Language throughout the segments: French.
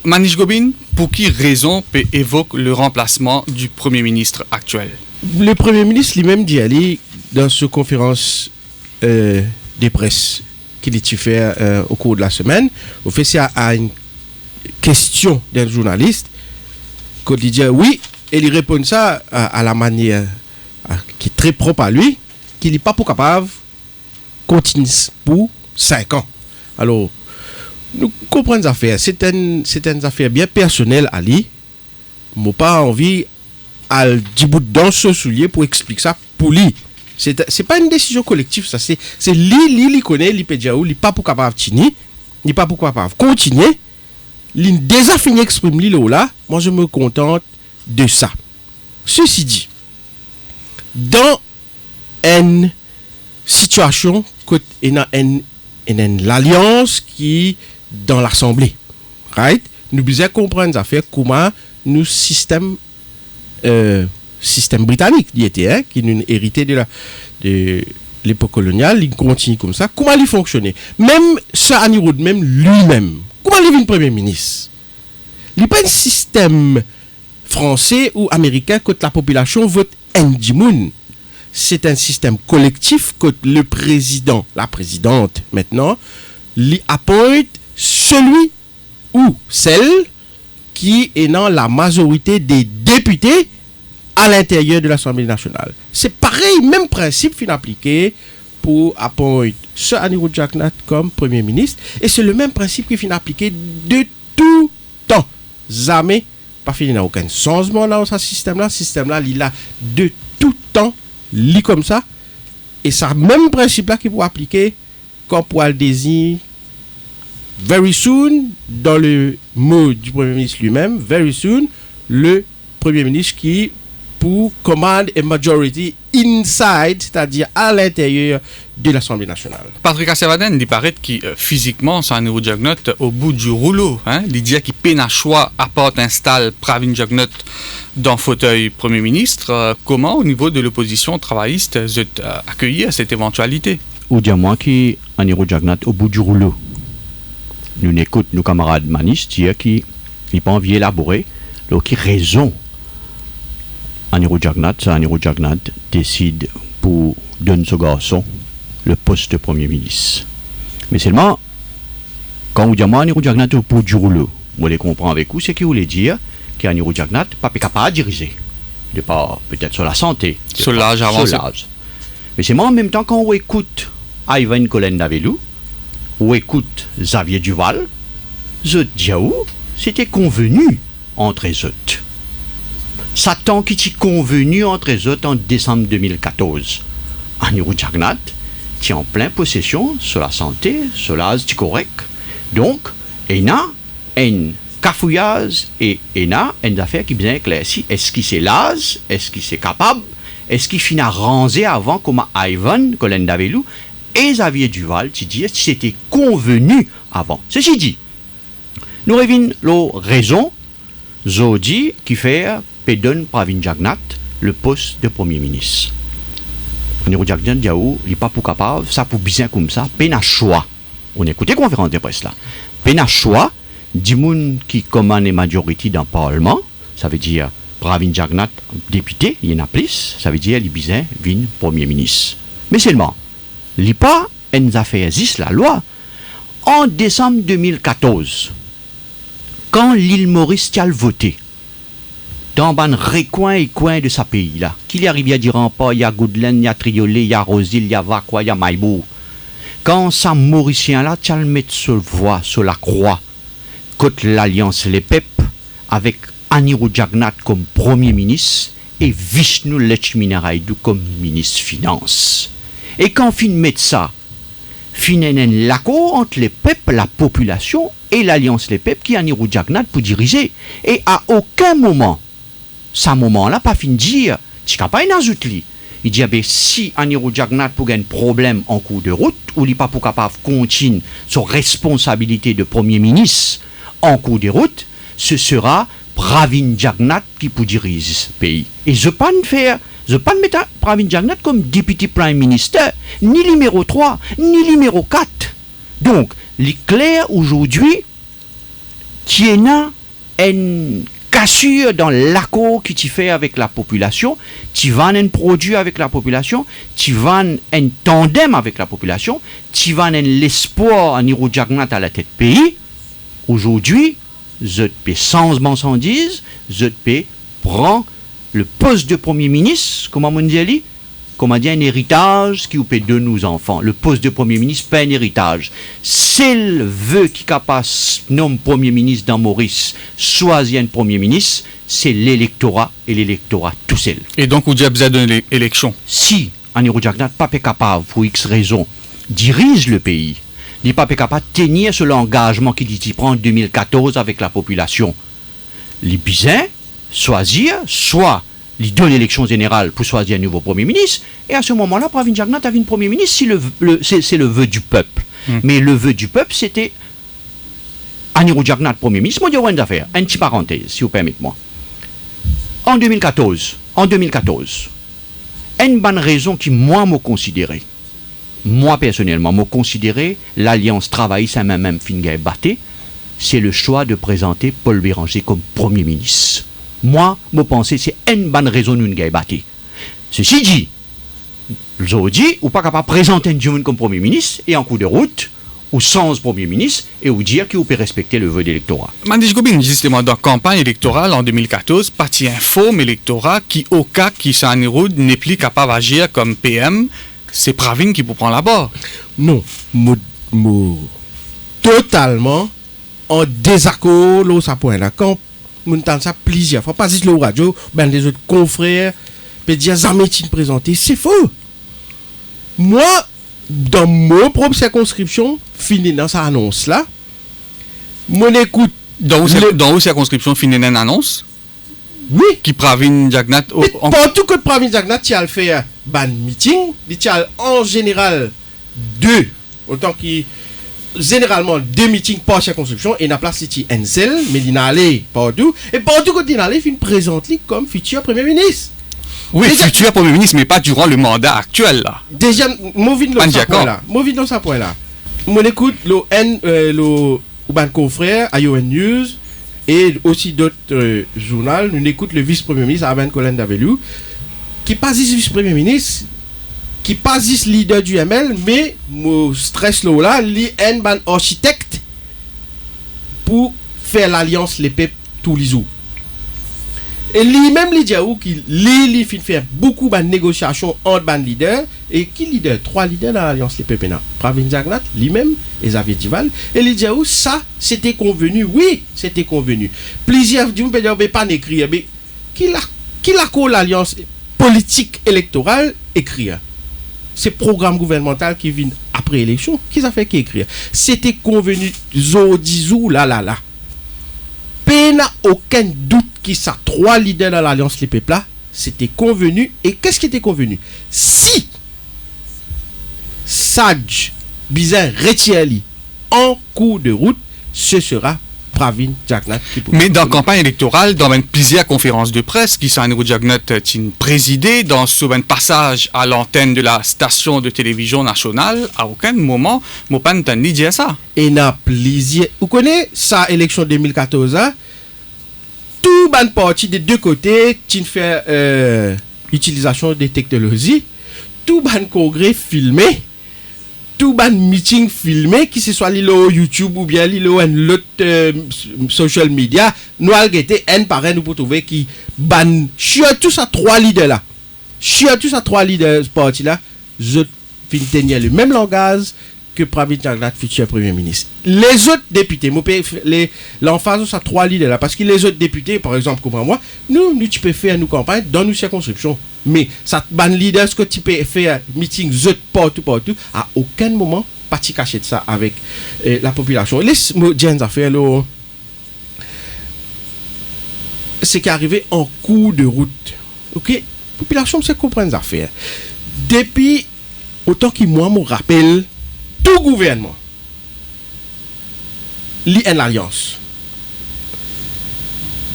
Manish Gobin, pour qui raison peut évoquer le remplacement du Premier ministre actuel? Le Premier ministre lui-même dit aller dans cette conférence de presse qu'il a fait au cours de la semaine. Au fait, c'est à une question d'un journaliste qu'il dit oui, et il répond ça à la manière qui est très propre à lui, qu'il n'est pas pour capable de continuer pour 5 ans. Alors, nous comprenons les affaires. C'est une affaire bien personnelle à lui. Je n'ai pas envie à dire dans ce soulier pour expliquer ça pour lui. C'est pas une décision collective, ça. C'est lui connaît, lui peut dire, lui pas pour capable de tenir, lui pas pour capable de continuer. Lui déjà fini exprime lui là. Moi, je me contente de ça. Ceci dit, dans une situation, il y a l'alliance qui dans l'Assemblée, right? Nous devons comprendre ça fait comment nous système britannique qui nous hérité de l'époque coloniale, il continue comme ça. Comment il fonctionnait? Même Sir Annie Road, même lui-même, comment il devient premier ministre? Il n'y a pas un système français ou américain que la population vote Andy Moon. C'est un système collectif que le président, la présidente maintenant, lui appointe celui ou celle qui est dans la majorité des députés à l'intérieur de l'Assemblée nationale. C'est pareil, même principe fin appliqué pour appointer Sir Annie Road Jack-Nat comme Premier ministre. Et c'est le même principe qui fin appliqué de tout temps. Jamais, pas fini, il n'y a aucun changement dans ce système-là. Ce système-là, il a de tout temps, lit comme ça. Et c'est le même principe-là qui peut appliquer quand pour le désigne very soon, dans le mot du Premier ministre lui-même, very soon, le Premier ministre qui pour command a majority inside, c'est-à-dire à l'intérieur de l'Assemblée nationale. Patrick Assevaden, il paraît que physiquement, c'est un nouveau Jack-Nat au bout du rouleau. Il dit qu'il peine à choix à part installe Pravin Jack-Nat dans le fauteuil Premier ministre. Comment, au niveau de l'opposition travailliste, vous êtes accueilli à cette éventualité? Ou dire moi qui un nouveau Jack-Nat au bout du rouleau. Nous écoutons nos camarades Manish dire qu'il n'est pas envie d'élaborer, donc qui raison. Anirudh Jagnat décide pour donner ce garçon le poste de Premier ministre. Mais seulement, quand vous dites Anirudh Jagnat au bout du rouleau, vous les comprenez avec vous, c'est qu'il voulait dire qu'Anirudh Jagnat n'est pas capable de diriger. De pas peut-être sur la santé. Sur l'âge avancé. Mais c'est moi en même temps quand on écoute Ivan Kolendavelou, ou écoute Xavier Duval, Zot Diaou, c'était convenu entre eux. Satan qui t'y convenu entre eux en décembre 2014. Anirudh Jagnat est en pleine possession sur la santé, sur l'âge correct. Donc, il y a un cafouillage et il y a une affaire qui est bien éclaircie. Est-ce qu'il c'est l'âge? Est-ce qu'il c'est capable? Est-ce qu'il finit à ranger avant comme Ivan Kolendavelou et Xavier Duval qui dit si c'était convenu avant? Ceci dit, nous revenons la raison Zodi qui fait donne Pravin Jagnat le poste de Premier ministre. Anirudh Jagnat dit il n'est pas pour capable, ça pour bien comme ça, peine à choix. On écoute les conférences de presse là. Peine à choix, du monde qui commande la majorité dans le Parlement, ça veut dire Pravin Jagnat, député, il y en a plus, ça veut dire qu'il vient Premier ministre. Mais seulement, il n'y a pas une affaire existe la loi. En décembre 2014, quand l'île Maurice a voté, dans un recoin et coin de sa pays là, qu'il y arrive à dire en pas, il y a Goudelaine, il y a Triolet, il y a Rosil, il y a Vacqua, il y a Maïbourg. Quand ça Mauricien là, tu as le mettre sur voie, sur la croix, contre l'Alliance Les Pep, avec Anirudh Jagnat comme Premier ministre et Vishnu Lechminaraidou comme ministre Finance. Et quand fin met ça, finenen l'accord entre les peuples, la population et l'Alliance Les Peuples qui a Anirudh Jagnat pour diriger. Et à aucun moment, ce moment-là, pas fin de dire, tu n'as pas une ajoute-li. Il dit, si Anirudh Jagnat pour un problème en cours de route, ou il n'est pas pour capable de continuer son responsabilité de Premier ministre en cours de route, ce sera Pravin Jagnat qui pour diriger ce pays. Et je ne vais pas mettre Pravin Jagnat comme député Prime Minister, ni numéro 3, ni numéro 4. Donc, il est clair aujourd'hui, qui est là une cassure dans l'accord que tu fais avec la population, tu vends un produit avec la population, tu vends un tandem avec la population, tu vends l'espoir en Niro Jagnat à la tête pays. Aujourd'hui, ZP sans marchandises, ZP prend le poste de Premier ministre, comment on dit, comment dire, un héritage qui vous paie de nos enfants. Le poste de Premier ministre, pas un héritage. C'est le vœu qui capable nomme Premier ministre dans Maurice, choisir un Premier ministre, c'est l'électorat et l'électorat tout seul. Et donc, vous dites besoin d'une élection. Si Anirudh Jagnat n'est pas capable, pour X raisons, dirige le pays, il n'est pas capable de tenir sur l'engagement qu'il dit prend en 2014 avec la population, les bisins choisir, soit il donne l'élection générale pour choisir un nouveau Premier ministre, et à ce moment-là, Pravin Jagnat avait un Premier ministre, si c'est le vœu du peuple. Mais le vœu du peuple, c'était Anirudh Jagnat Premier ministre. Moi, je vais dire une petite parenthèse, si vous permettez-moi. En 2014, une bonne raison qui, moi, m'a considéré, moi, personnellement, m'a considéré l'Alliance travailliste à même fin batté, c'est le choix de présenter Paul Béranger comme Premier ministre. Moi, je pense que c'est une bonne raison de nous battre. Ceci dit, je dis, ou pas capable de présenter un jeune comme Premier ministre, et en coup de route, ou sans Premier ministre, et ou dire qu'il peut respecter le vœu d'électorat. Mandish Gobin, justement, dans la campagne électorale en 2014, parti info électorat qui, au cas qui Anirudh n'est plus capable d'agir comme PM, c'est Pravin qui peut prendre la barre. Non, totalement en désaccord là, ça point là. Quand nous entendons ça plusieurs fois, pas juste le radio, ben les autres confrères, peut dire Zametin présenté, c'est faux. Moi, dans mon propre circonscription, fini dans sa annonce là, mon écoute. Dans où circonscription finit une annonce? Oui. Qui Pravin Jagnat. Partout que Pravin Jagnat, tu as le fait ban meeting, tu as en général deux, autant qu'il généralement deux meetings par circonscription et la place c'est Ensel, mais il n'a allé partout et partout quand il allé, il présente lui comme futur Premier ministre. Oui, déjà, futur Premier ministre, mais pas durant le mandat actuel là. Déjà, mauvais dans ce point là. Mauvais dans ce point là. Mon écoute le ban confrère ION News et aussi d'autres journaux, nous écoute le vice-premier ministre Avan Colin Davelou qui pas juste vice-premier ministre, qui pas juste leader du ML, mais mon stress là, li un ban architecte pour faire l'alliance les peuples tous les jours. Et lui-même li dit qui li fin faire beaucoup de négociations entre ban leaders et qui leader trois leaders dans l'alliance les peuples là. Pravin Jagnat lui-même et Xavier Duval et li dit ça c'était convenu, oui, c'était convenu. Plusieurs du peut dire pas écrire mais qui la l'alliance politique électorale écrire. C'est programme gouvernemental qui vient après élection, qui ça fait qui écrire. C'était convenu zodizou là. Peine n'a aucun doute qui ça trois leaders dans l'alliance les peuples là, c'était convenu et qu'est-ce qui était convenu? Si Sage Bizarre retient en cours de route, ce sera Pravin Jagnat. Mais dans la campagne électorale, dans plusieurs conférences de presse qui sont Anirudh Jagnat présidé, dans ce passage à l'antenne de la station de télévision nationale, à aucun moment, je n'ai pas dit ça. Et n'a plaisir. Vous connaissez ça, élection 2014, hein? Tout ban parti des deux côtés, qui fait utilisation des technologies, tout ban congrès filmé, tout ban meeting filmé, qui ce soit l'îlot YouTube ou bien l'îlot l'autre social media, nous avons été un par un pour trouver qui ban surtout ça trois leaders là. Surtout ça trois leaders parti là, je fin tenir le même langage que Pravin Jagnat, futur Premier ministre. Les autres députés, l'emphase ça trois leaders là, parce que les autres députés, par exemple, comme moi, nous tu peux faire nos campagnes dans nos circonscriptions. Mais ça ban leader, ce que tu peux faire meeting partout, à aucun moment, pas tu cacher de ça avec la population. Laisse-moi dire une affaire là. C'est qui est arrivé en cours de route. Ok? Population, c'est comprendre les affaires. Depuis, autant que moi, me rappelle, tout gouvernement, il y a une alliance.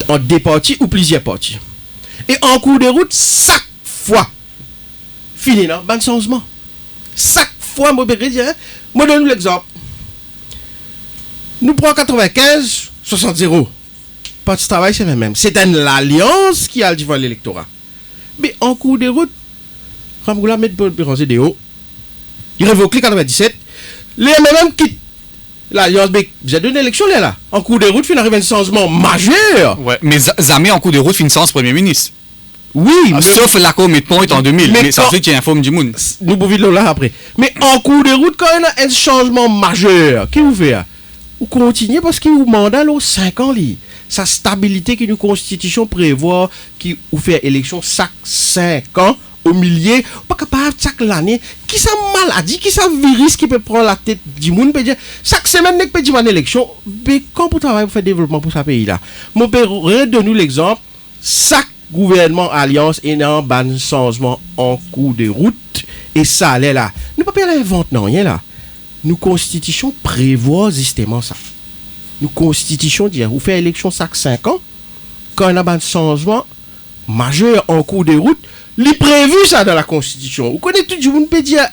En des partis ou plusieurs partis. Et en cours de route, chaque fois, fini, non? Bon changement. Chaque fois, moi, je donne l'exemple. Nous prenons 95, 60-0. Parti travail, c'est même. C'est une alliance qui a devant l'électorat. Mais en cours de route, Ramgoula met Paul Béranger de haut. Il révoque les 97. Les MMM quittent l'alliance. Mais vous avez donné l'élection là. En cours de route, il arrive un changement majeur. Ouais, mais jamais en cours de route, fin sans Premier ministre. Oui, sauf l'accord Midpoint en 2000. Mais ça fait qu'il y a un forme du monde. Nous pouvons vivre là après. Mais en cours de route, quand il y a un changement majeur, qui vous fait? Vous continuez parce qu'il vous mandat 5 ans. Sa stabilité que nous constitution prévoit qui vous fait élection chaque 5 ans au milieu, pas capable chaque l'année, qui sa maladie, qui sa virus qui peut prendre la tête du monde, peut dire chaque semaine n'est peut dire une élection, mais quand vous travaillez pour faire développement pour ce pays là. Mon père redonne-nous l'exemple, chaque gouvernement alliance est un ban changement en cours de route et ça allait là. Nous pas inventer rien là. Nous constitution prévoit justement ça. Nous constitution dit vous faites élection chaque 5 ans quand on a un changement majeur en cours de route, il prévu ça dans la constitution. Vous connaissez tout le monde peut dire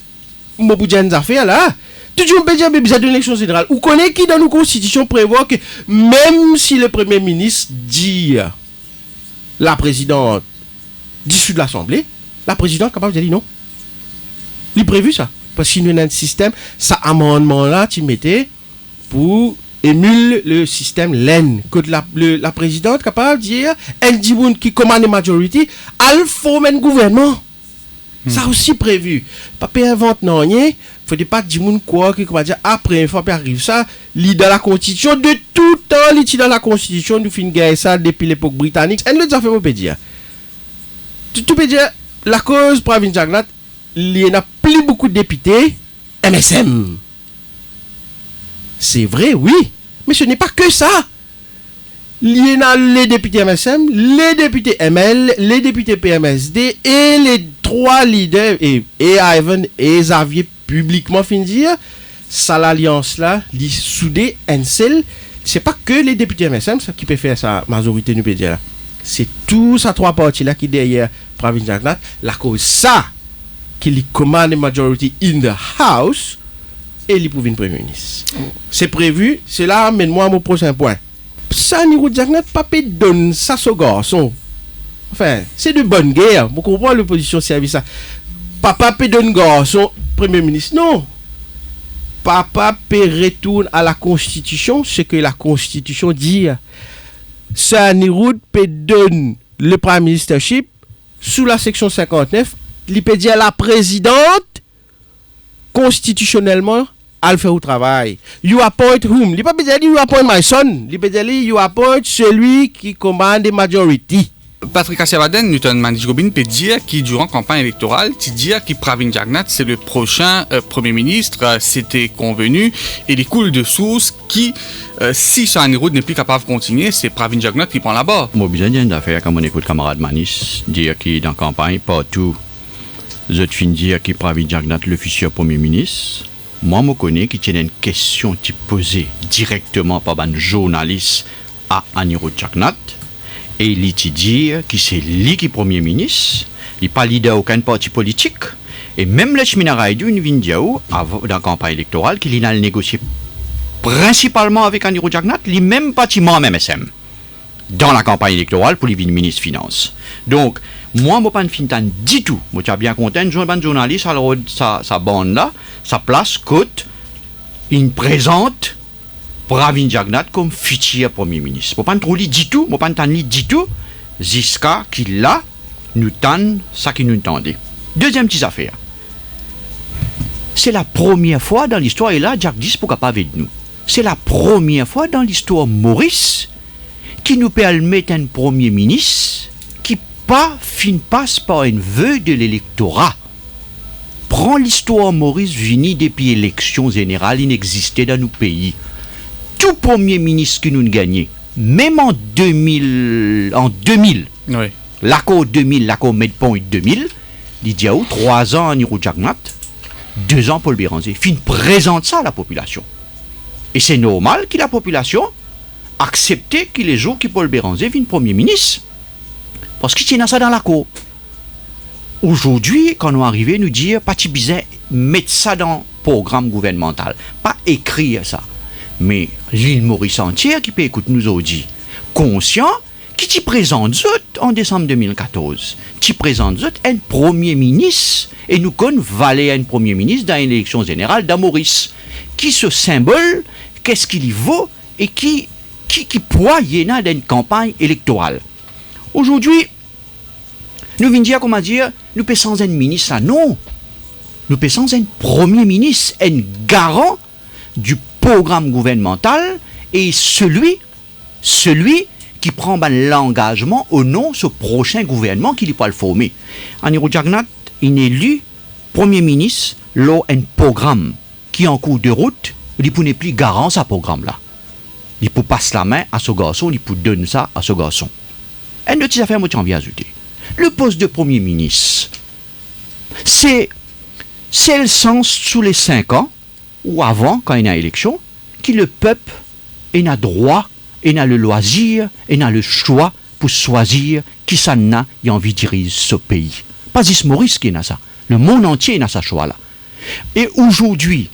Moboudian affaires là. Tout le monde peut dire besoin d'une élection générale. Vous connaissez qui dans nos constitutions prévoit que même si le premier ministre dit la présidente dissout de l'Assemblée, la présidente est capable de dire non. Il est prévu ça. Parce qu'il y a un système, ça amendement-là, tu mettais pour émule le système LEN. Que la présidente est capable de dire, elle dit qui commande la majorité, elle forme un gouvernement. Ça aussi prévu. Pas invente non rien. Il ne faut pas dire quoi, qui va dire, après, une fois qu'il arrive ça, il dans la constitution, de tout temps, il est dans la constitution, nous finissons ça depuis l'époque britannique. Elle le a fait, on peut dire. Tu peux dire, la cause Pravin Jagnat, il n'y a plus beaucoup de députés MSM. C'est vrai, oui. Mais ce n'est pas que ça. Il y a les députés MSM, les députés ML, les députés PMSD et les 3 leaders, et Ivan et Xavier publiquement fin dire, ça l'alliance là, les soudés, un seul. C'est pas que les députés MSM qui peut faire sa majorité, nous peut dire là. C'est tout ça 3 parties là qui derrière Pravin Jagnat, la cause ça qui lui commande la majorité in the house et il pour une premier ministre. C'est prévu, c'est là amène-moi à mon prochain point. Ça Nirou Jagnat pas peut donner ça ce garçon. Enfin, c'est de bonne guerre. Vous comprenez l'opposition service ça. Papa peut donner garçon premier ministre. Non. Papa peut retourner à la constitution, ce que la constitution dit. Ça Nirou peut donner le prime ministership sous la section 59. Il peut dire la présidente constitutionnellement elle fait au travail. You appoint whom? Il peut pas dire you appoint my son. Il peut dire you appoint celui qui commande la majorité. Patrick Assiavaden, Newton Mandis-Gobin peut dire qu'il, durant la campagne électorale, tu dis que Pravin Jagnat, c'est le prochain Premier ministre, c'était convenu, et il coule de source qui, si Sanirud n'est plus capable de continuer, c'est Pravin Jagnat qui prend la barre. Moi, bien d'une affaire, comme on écoute camarade Manis, dire qu'il dans la campagne, partout, je te finis dire qu'il Pravin Jagnat, le futur Premier ministre. Moi, je connais qu'il y a une question qui est posée directement par un journaliste à Anirudh Jagnat. Et il dit que c'est lui qui est Premier ministre, il n'est pas leader d'aucun parti politique. Et même le Chminaraïdou, une Vindiaou, dans la campagne électorale, qu'il a négocié principalement avec Anirudh Jagnat, les mêmes bâtiments MSM, dans la campagne électorale pour les ministres des Finances. Donc, moi, je ne suis pas fin du tout. Je suis bien content, je suis un journaliste, alors sa bande là, sa place, côte, il présente Pravin Jagnat comme futur Premier ministre. Je ne pas trop lire du tout, je ne pas lire du tout, jusqu'à qu'il là, nous tente ça qui nous tendait. Deuxième petite affaire. C'est la première fois dans l'histoire, et là, Jack 10 pour capable avec nous. C'est la première fois dans l'histoire Maurice qui nous permet un Premier ministre qui passe par un vœu de l'électorat. Prends l'histoire Maurice Vini depuis l'élection générale inexistée dans nos pays. Tout Premier ministre que nous avons gagné, même en 2000, Oui. l'accord 2000, l'accord Medpoint 2000, il dit 3 ans Anirudh Jagnat, 2 ans Paul Béranger. Fin présente ça à la population. Et c'est normal que la population accepte que les jours que Paul Béranger vienne Premier ministre. Parce qu'il tient ça dans l'accord. Aujourd'hui, quand nous arrivons, nous dire, pas bizarre, mettre ça dans le programme gouvernemental. Pas écrire ça. Mais l'île Maurice entière qui peut écouter nous aujourd'hui, conscient, qui t'y présente zut en décembre 2014, t'y présente zut un premier ministre, et nous connaissons valer un premier ministre dans l'élection générale de Maurice, qui ce symbole, qu'est-ce qu'il y vaut, et qui poids y a dans une campagne électorale. Aujourd'hui, nous venons dire, comment dire, nous pensons un ministre là, non. Nous pensons un premier ministre, un garant du programme gouvernemental et celui qui prend l'engagement au nom de ce prochain gouvernement qui n'est pas le former. Anirudh Jagannath, il est élu premier ministre lors d'un programme qui est en cours de route, il n'est plus garant ce programme-là. Il peut passer la main à ce garçon, il peut donner ça à ce garçon. Et une petite affaire, moi, j'ai envie d'ajouter. Le poste de premier ministre, c'est le sens sous les 5 ans, ou avant, quand il y a une élection, que le peuple a droit, a le loisir, a le choix pour choisir qui ça n'a envie de diriger ce pays. Pas juste Maurice qui a ça. Le monde entier a ce choix-là. Et aujourd'hui,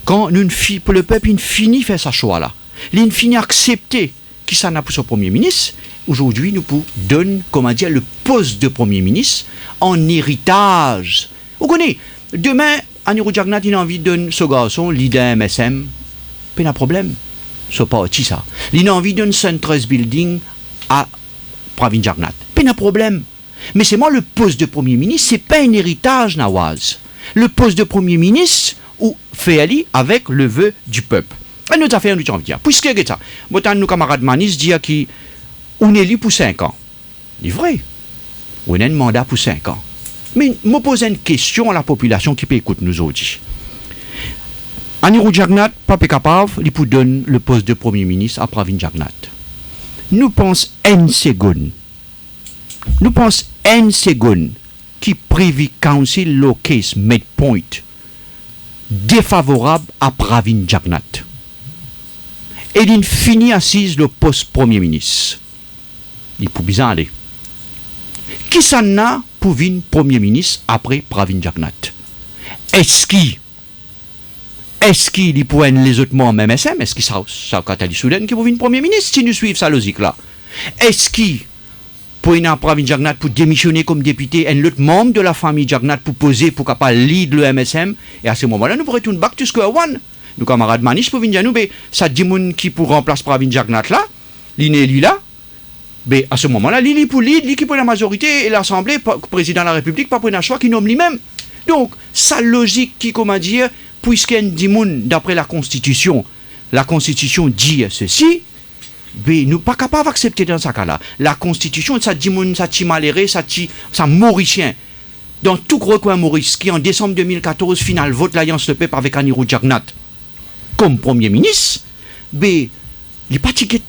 quand le peuple il finit faire ce choix-là, il finit accepter qui ça n'a pour son premier ministre, aujourd'hui, nous pouvons donner, comment dire, le poste de premier ministre en héritage. Vous connaissez, demain, Anirudh Jagannath, il a envie de donner ce garçon, leader MSM, pas de problème. C'est pas ça. Il a envie de donner Centrus Building à Pravin Jagannath, pas de problème. Mais c'est moi, le poste de premier ministre, c'est pas un héritage, Nawaz. Le poste de premier ministre, ou fait ali avec le vœu du peuple. Et nous avons fait un autre envie de dire. Puisque c'est ça, nos camarades Manis disent qu'on est élu pour 5 ans. C'est vrai. On a un mandat pour 5 ans. Mais je pose une question à la population qui peut écouter nous aujourd'hui. Anirudh Jagannath, pas capable, il peut donner le poste de premier ministre à Pravin Jagannath. Nous pensons une seconde. Nous pensons une seconde qui Privy Council le case made point défavorable à Pravin Jagannath. Et il finit assise le poste premier ministre. Il peut bien aller. Qui s'en a pour venir premier ministre après Pravin Jagannath? Est-ce qu'il peut être les autres membres MSM? Est-ce que ça Katali Soudan qui peut venir premier ministre si nous suivons sa logique-là? Est-ce qu'il peut être Pravin Jagannath pour démissionner comme député un autre membre de la famille Jagannath pour poser pour capable lead le MSM? Et à ce moment-là, nous pourrions retourner back to square one. Nos camarades Manish pour venir nous, ça dit moun qui pour remplacer Pravin Jagannath là, l'inélu là, à ce moment-là, l'île pour lead, l'île qui pour la majorité et l'Assemblée, président de la République, pas pour un choix qui nomme lui-même. Donc, sa logique qui, comment dire, puisqu'il dit moun d'après la Constitution dit ceci, nous ne sommes pas capables d'accepter dans ce cas-là. La Constitution, ça dit moun, ça ti maléré, ça mauricien. Dans tout gros coin Maurice, qui en décembre 2014, final vote l'Alliance Le Peuple avec Anirudh Jagannath comme Premier ministre, il n'est pas ticket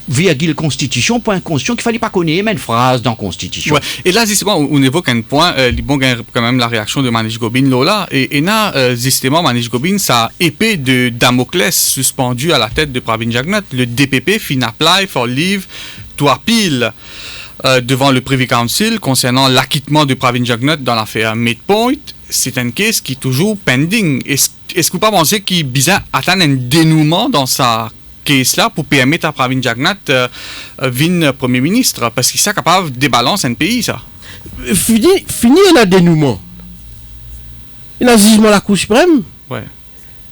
virgule Constitution, point Constitution, qu'il ne fallait pas connaître, mais une phrase dans Constitution. Ouais. Et là, justement, on évoque un point, bon, quand même la réaction de Manish Gobin, là, et là, justement, Manish Gobin, sa épée de Damoclès suspendue à la tête de Pravin Jagannath, le DPP fin apply for leave to appeal devant le Privy Council concernant l'acquittement de Pravin Jagannath dans l'affaire Midpoint. C'est un case qui est toujours pending. Est-ce que vous pas pensez qu'il est bizarre attendre un dénouement dans sa case-là pour permettre à Pravin Jagannath venir Premier ministre? Parce qu'il est capable de débalancer un pays, ça. Fini le dénouement. Il y a un jugement de la Cour suprême. Ouais.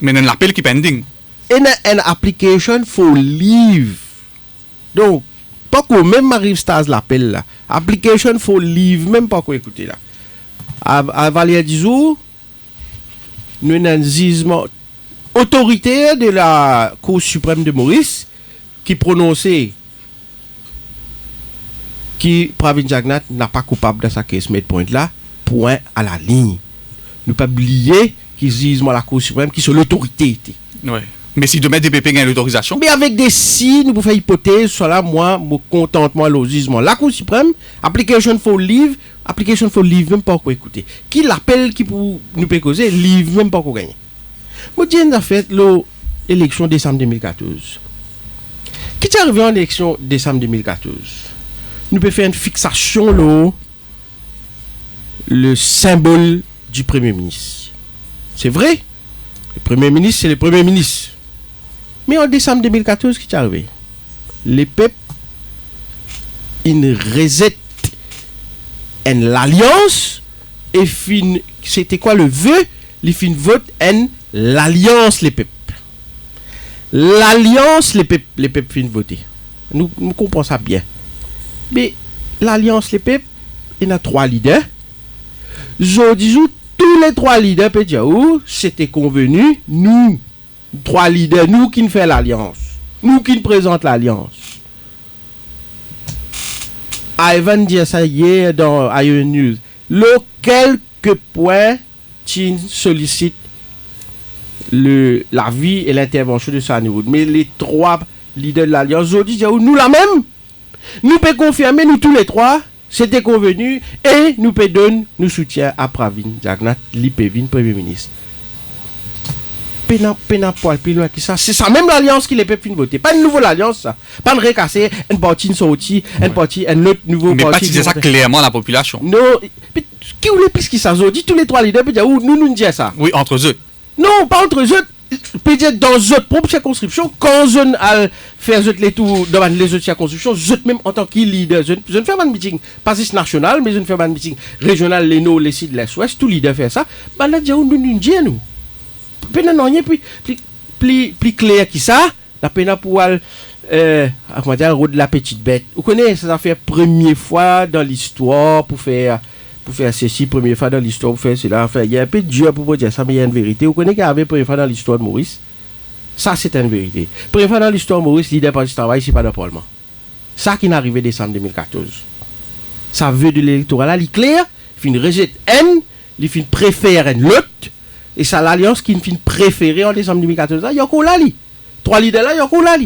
Mais il y a un appel qui est pending. Il y a une application for leave. Donc, pas qu'on même Marie Stars l'appelle là. Application for leave, même pas qu'on écoute là. À Valère Dizou, nous avons un jugement autoritaire de la Cour suprême de Maurice qui prononçait que Pravin Jagannath n'a pas coupable de sa case Midpoint là, point à la ligne. Nous pas oublier qu'il jugement la Cour suprême qui sur l'autorité. Ouais. Mais si demain DPP gagne l'autorisation. Mais avec des si, nous pouvons faire hypothèse, soit là, moi, mon contentement, le jugement. La Cour suprême, application for leave, même pas quoi écouter. Qui l'appelle, qui pour nous peut causer, leave, même pas quoi gagner. Moi, je dis, en fait, l'élection décembre 2014. Qui est arrivé en élection décembre 2014? Nous pouvons faire une fixation, le symbole du Premier ministre. C'est vrai? Le Premier ministre, c'est le Premier ministre. Mais en décembre 2014, qu'est-ce qui est arrivé? Les peuples, ils reset en l'alliance et c'était quoi le vœu? Les fin vote en l'alliance les peuples. L'alliance les peuples fin voter. Nous comprenons ça bien. Mais l'alliance les peuples, il y a 3 leaders. Je dis tous les 3 leaders peut dire c'était convenu, nous 3 leaders, nous qui nous fait l'alliance, nous qui nous présente l'alliance. Ivan dit ça hier dans Iron News. Quelques points qui sollicitent la vie et l'intervention de Sanirud. Mais les 3 leaders de l'alliance, je dis nous la même. Nous pouvons confirmer, nous tous les 3, c'était convenu et nous pouvons donner nous soutien à Pravin Jagnat, l'IPVIN, Premier ministre. C'est ça même l'alliance qui les peuples fin voter. Pas une nouvelle alliance, ça. Pas de recasser, une partie, une sortie, une partie, un autre nouveau Mais parti. pas disait ça clairement à la population. Non, qui voulait plus qui ça? Dit tous les 3 leaders, peut dire nous disons ça. Oui, entre eux. Non, pas entre eux. Peut dire dans notre propre circonscription, quand je al faire les tours dans les autres circonscriptions, je même en tant que leader, je ne fais pas de meeting, pas juste national, mais je ne fais pas de meeting régional, les nord, les sud, les ouest, tout leader fait ça. Bah là, nous disons nous. Peine non rien plus clair qui ça, la peine pour comment dire route de la petite bête. Vous connaissez ça fait première fois dans l'histoire pour faire ceci, première fois dans l'histoire pour faire cela. Enfin, il y a un peu de dur pour dire ça, mais il y a une vérité. Vous connaissez qu'il y avait première fois dans l'histoire de Maurice. Ça, c'est une vérité. Première fois dans l'histoire de Maurice, leader parti travail, c'est pas dans le Parlement. Ça qui est arrivé en décembre 2014. Ça veut de l'électorat là, il est clair, il rejette N, il préfère N l'autre. Et ça, l'alliance qui nous préférée en décembre 2014, il y a encore là. 3 leaders là, il y a encore là.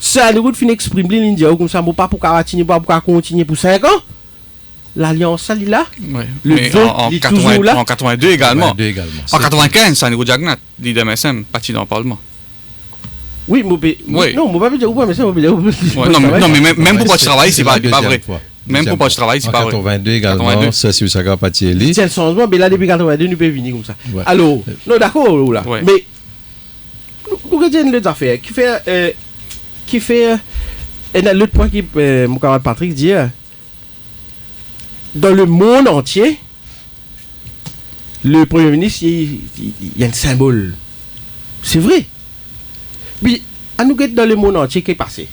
Ça, nous fin exprimer l'India comme ça, pas pour continuer pour 5 ans. L'alliance, ça, là. Oui. Le Mais vote, en il est toujours là. 82 également. En c'est 95, c'est un niveau Jagnat, leader MSM, parti dans le Parlement. Oui, Oui. non, moi pas dire mais ça, non, mais même pour pas de travail, c'est pas vrai. Même pour pas de travail, c'est pas vrai. En 82 également, ça, c'est ça qu'a Thierry. C'est le changement, mais là, depuis 82, nous pouvons venir comme ça. Ouais. Alors, non, d'accord, là. Ouais. Mais, nous regardons les affaires. Qui fait l'autre point qui, mon camarade Patrick dit, dans le monde entier, le Premier ministre, il y a un symbole. C'est vrai. Mais, à nous dans le monde entier, qu'est-ce qui est passé?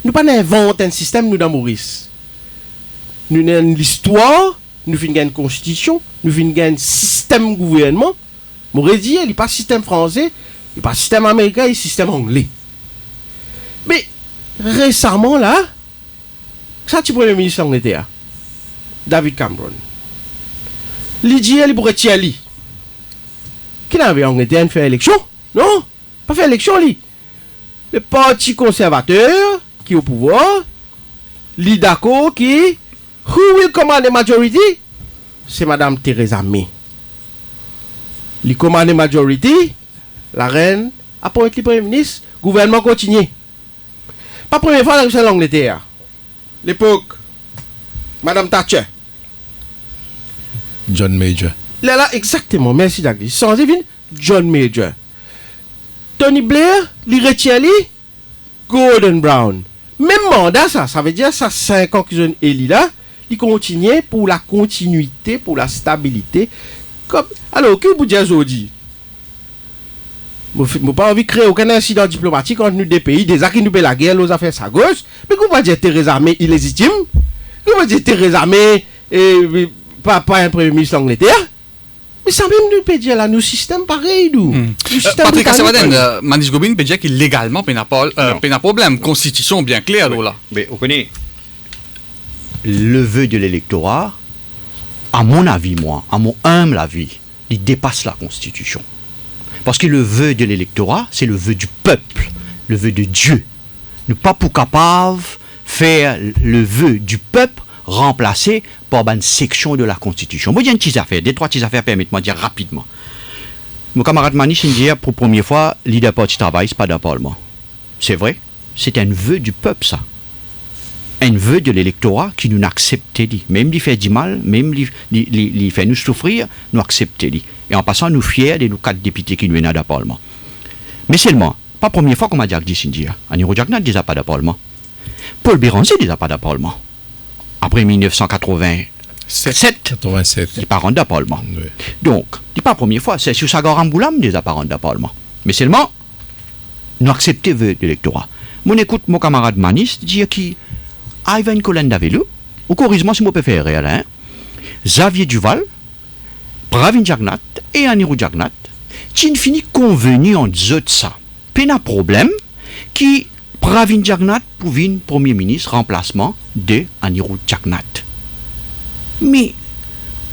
Nous pas inventer un système nous dans Maurice. Nous avons l'histoire, nous avons une constitution, nous avons un système gouvernement. Maurice dit, il n'est pas système français, il n'est pas système américain, il est système anglais. Mais récemment là, ça tu premier ministre d'Angleterre, David Cameron. Il dit il pourrait tirer. Qui n'avait Angleterre fait élection? Non, pas fait élection lui. Le parti conservateur qui est au pouvoir, li d'accord qui who will command the majority? C'est Madame Theresa May. Li commande the majority, la reine appointe le premier ministre, gouvernement continue. Pas première fois dans l'Angleterre. L'époque, Madame Thatcher. John Major. Là, exactement, merci Dagli. Sans évin, John Major. Tony Blair, li retient li, Gordon Brown. Même mandat, ça veut dire ça 5 ans qu'ils ont élu là, ils continuent pour la continuité, pour la stabilité. Alors, que vous dites aujourd'hui? Je n'ai pas envie de créer aucun incident diplomatique entre nous deux pays, déjà qui nous fait la guerre, nous avons fait ça gauche. Mais comment dire Theresa May illégitime? Comment dire Theresa May pas un premier ministre d'Angleterre? Mais ça même nous peut dire là, nos systèmes pareils, nous. Patrick Assavaden, Manish Gobin peut dire qu'il légalement n'a pas problème. Constitution bien claire, là. Mais on connaît le vœu de l'électorat, à mon avis, à mon humble avis, il dépasse la Constitution. Parce que le vœu de l'électorat, c'est le vœu du peuple, le vœu de Dieu. Nous pas pour capable faire le vœu du peuple remplacé par une section de la Constitution. Moi, il y a une petite affaire, 2-3 petites affaires, permettez-moi de dire rapidement. Mon camarade Manish, il dit pour la première fois, leader parti travail, c'est pas d'un Parlement. C'est vrai, c'est un vœu du peuple, ça. Un vœu de l'électorat qui nous accepte. Même lui fait du mal, même lui fait nous souffrir, nous accepte. Et en passant, nous fiers de nos 4 députés qui nous viennent dans le Parlement. Mais seulement, pas la première fois qu'on m'a dit que India. Anirudh Jagannath déjà pas de parlement. Paul Béranger déjà pas de parlement. Après 1987, 87. il pas rendu de parlement. Oui. Donc, c'est pas la première fois, c'est sur Sagaram Boulam déjà pas rendu de parlement. Mais seulement, nous acceptons l'électorat. Mon écoute mon camarade Manis dit qu'il Ivan Colin Davelou, ou corrige-moi si je peux faire, hein, Xavier Duval, Pravin Jagannath et Anirudh Jagannath, qui fini convenu en disant ça. Puis un problème qui Pravin Jagannath pour venir Premier ministre remplacement de Anirudh Jagannath. Mais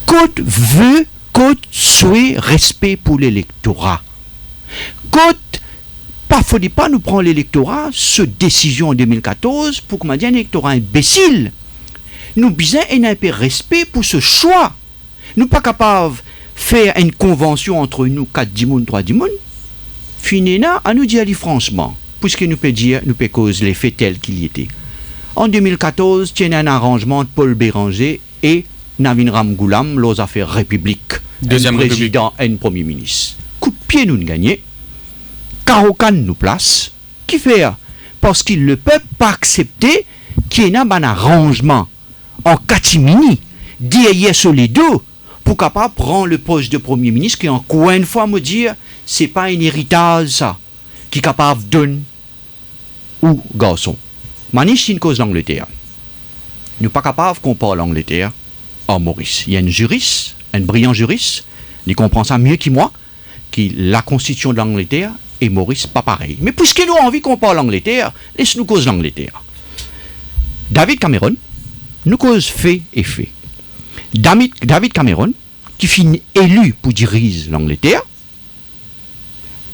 côte veut, côte souhait respect pour l'électorat. Côte pas faut pas nous prendre l'électorat ce décision en 2014 pour qu'on dise un électorat imbécile. Nous besoin un peu respect pour ce choix. Nous pas capables de faire une convention entre nous 4 dimoun 3 dimoun. Finina à nous dire franchement, puisque nous peut dire nous peut cause les faits tels qu'il y était. En 2014, il y a un arrangement de Paul Béranger et Navin Ramgoolam, aux affaires républiques. Deuxième un président et un premier ministre. Coup de pied nous gagner. Karokan nous place. Qui fait? Parce qu'il ne peut pas accepter qu'il y ait un arrangement en catimini, derrière sur les deux, pour capable prendre le poste de premier ministre qui encore une fois me dire c'est pas un héritage ça, qui est capable de donner ou garçon. Maniche c'est une cause d'Angleterre. Nous pas capable qu'on parle l'Angleterre en Maurice. Il y a un juriste, un brillant juriste, il comprend ça mieux que moi, qui la constitution de l'Angleterre et Maurice pas pareil. Mais puisque nous avons envie qu'on parle l'Angleterre, laisse-nous cause l'Angleterre. David Cameron, nous cause fait et fait. David Cameron, qui finit élu pour diriger l'Angleterre,